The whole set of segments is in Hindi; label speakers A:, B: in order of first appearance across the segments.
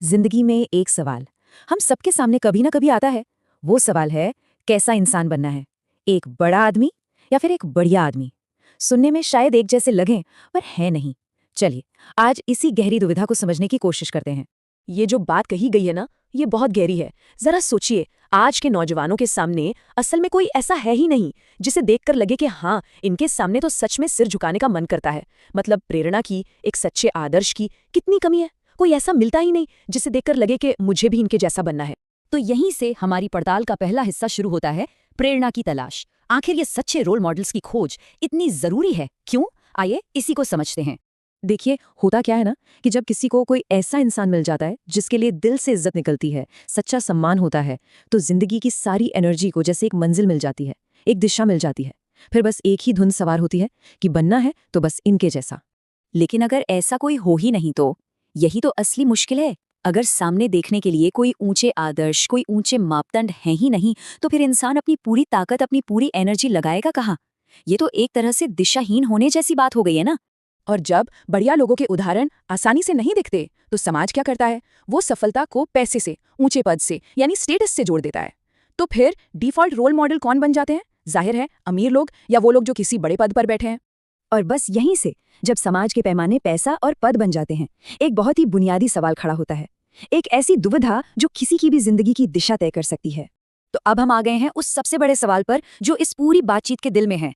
A: जिंदगी में एक सवाल हम सबके सामने कभी ना कभी आता है। वो सवाल है, कैसा इंसान बनना है, एक बड़ा आदमी या फिर एक बढ़िया आदमी। सुनने में शायद एक जैसे लगें, पर है नहीं। चलिए, आज इसी गहरी दुविधा को समझने की कोशिश करते हैं।
B: ये जो बात कही गई है ना, ये बहुत गहरी है। जरा सोचिए, आज के नौजवानों के सामने असल में कोई ऐसा है ही नहीं जिसे देखकर लगे कि हाँ, इनके सामने तो सच में सिर झुकाने का मन करता है। मतलब प्रेरणा की, एक सच्चे आदर्श की कितनी कमी है। कोई ऐसा मिलता ही नहीं जिसे देखकर लगे कि मुझे भी इनके जैसा बनना है।
A: तो यहीं से हमारी पड़ताल का पहला हिस्सा शुरू होता है, प्रेरणा की तलाश। आखिर ये सच्चे रोल मॉडल्स की खोज इतनी जरूरी है, क्यों? आइए इसी को समझते हैं। देखिए, होता क्या है ना कि जब किसी को कोई ऐसा इंसान मिल जाता है जिसके लिए दिल से इज्जत निकलती है, सच्चा सम्मान होता है, तो जिंदगी की सारी एनर्जी को जैसे एक मंजिल मिल जाती है, एक दिशा मिल जाती है। फिर बस एक ही धुन सवार होती है कि बनना है तो बस इनके जैसा। लेकिन अगर ऐसा कोई हो ही नहीं तो यही तो असली मुश्किल है। अगर सामने देखने के लिए कोई ऊंचे आदर्श, कोई ऊंचे मापदंड हैं ही नहीं, तो फिर इंसान अपनी पूरी ताकत, अपनी पूरी एनर्जी लगाएगा कहाँ? ये तो एक तरह से दिशाहीन होने जैसी बात हो गई है ना।
B: और जब बढ़िया लोगों के उदाहरण आसानी से नहीं दिखते, तो समाज क्या करता है? वो सफलता को पैसे से, ऊंचे पद से, यानी स्टेटस से जोड़ देता है। तो फिर डिफॉल्ट रोल मॉडल कौन बन जाते हैं? जाहिर है, अमीर लोग या वो लोग जो किसी बड़े पद पर बैठे हैं।
A: और बस यहीं से, जब समाज के पैमाने पैसा और पद बन जाते हैं, एक बहुत ही बुनियादी सवाल खड़ा होता है। एक ऐसी दुविधा जो किसी की भी जिंदगी की दिशा तय कर सकती है। तो अब हम आ गए हैं उस सबसे बड़े सवाल पर जो इस पूरी बातचीत के दिल में है।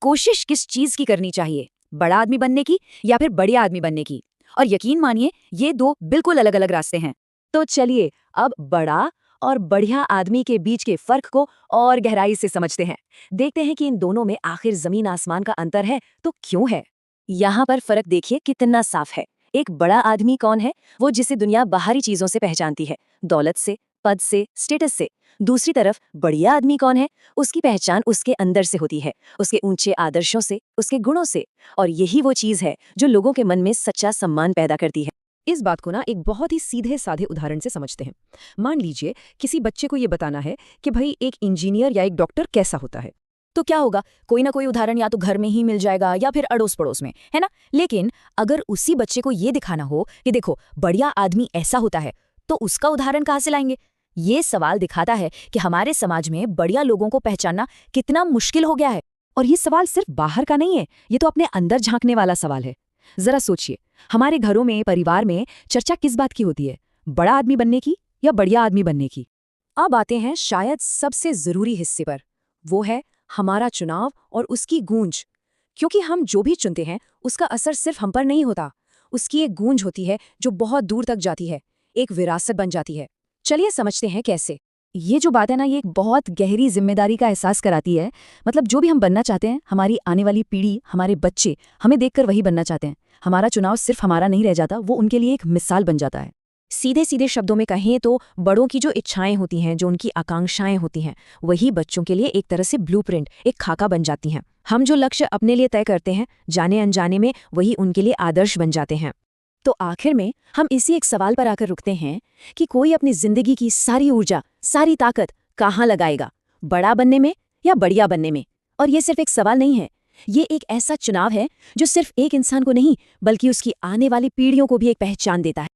A: कोशिश किस चीज की करनी चाहिए, बड़ा आदमी बनने की या फिर बढ़िया आदमी बनने की? और यकीन मानिए, ये दो बिल्कुल अलग अलग रास्ते हैं। तो चलिए, अब बड़ा और बढ़िया आदमी के बीच के फर्क को और गहराई से समझते हैं। देखते हैं कि इन दोनों में आखिर जमीन आसमान का अंतर है तो क्यों है। यहाँ पर फर्क देखिए कितना साफ है। एक बड़ा आदमी कौन है? वो जिसे दुनिया बाहरी चीजों से पहचानती है, दौलत से, पद से, स्टेटस से। दूसरी तरफ बढ़िया आदमी कौन है? उसकी पहचान उसके अंदर से होती है, उसके ऊंचे आदर्शों से, उसके गुणों से। और यही वो चीज है जो लोगों के मन में सच्चा सम्मान पैदा करती है।
B: इस बात को ना एक बहुत ही सीधे साधे उदाहरण से समझते हैं। मान लीजिए, किसी बच्चे को ये बताना है कि भाई एक इंजीनियर या एक डॉक्टर कैसा होता है।
A: तो क्या होगा? कोई ना कोई उदाहरण या तो घर में ही मिल जाएगा या फिर अड़ोस पड़ोस में, है ना? लेकिन अगर उसी बच्चे को ये दिखाना हो कि देखो बढ़िया आदमी ऐसा होता है, तो उसका उदाहरण कहाँ से लाएंगे? ये सवाल दिखाता है कि हमारे समाज में बढ़िया लोगों को पहचानना कितना मुश्किल हो गया है। और ये सवाल सिर्फ बाहर का नहीं है, ये तो अपने अंदर झांकने वाला सवाल है। जरा सोचिए, हमारे घरों में, परिवार में चर्चा किस बात की होती है? बड़ा आदमी बनने की या बढ़िया आदमी बनने की? अब आते हैं शायद सबसे जरूरी हिस्से पर। वो है हमारा चुनाव और उसकी गूंज। क्योंकि हम जो भी चुनते हैं, उसका असर सिर्फ हम पर नहीं होता। उसकी एक गूंज होती है जो बहुत दूर तक जाती है, एक विरासत बन जाती है। चलिए समझते हैं कैसे। ये जो बात है ना, ये एक बहुत गहरी जिम्मेदारी का एहसास कराती है। मतलब जो भी हम बनना चाहते हैं, हमारी आने वाली पीढ़ी, हमारे बच्चे हमें देखकर वही बनना चाहते हैं। हमारा चुनाव सिर्फ हमारा नहीं रह जाता, वो उनके लिए एक मिसाल बन जाता है। सीधे सीधे शब्दों में कहें तो बड़ों की जो इच्छाएं होती हैं, जो उनकी आकांक्षाएं होती हैं, वही बच्चों के लिए एक तरह से ब्लूप्रिंट, एक खाका बन जाती हैं। हम जो लक्ष्य अपने लिए तय करते हैं, जाने अनजाने में वही उनके लिए आदर्श बन जाते हैं। तो आखिर में हम इसी एक सवाल पर आकर रुकते हैं कि कोई अपनी जिंदगी की सारी ऊर्जा, सारी ताकत कहाँ लगाएगा? बड़ा बनने में या बढ़िया बनने में? और ये सिर्फ एक सवाल नहीं है, ये एक ऐसा चुनाव है जो सिर्फ एक इंसान को नहीं, बल्कि उसकी आने वाली पीढ़ियों को भी एक पहचान देता है।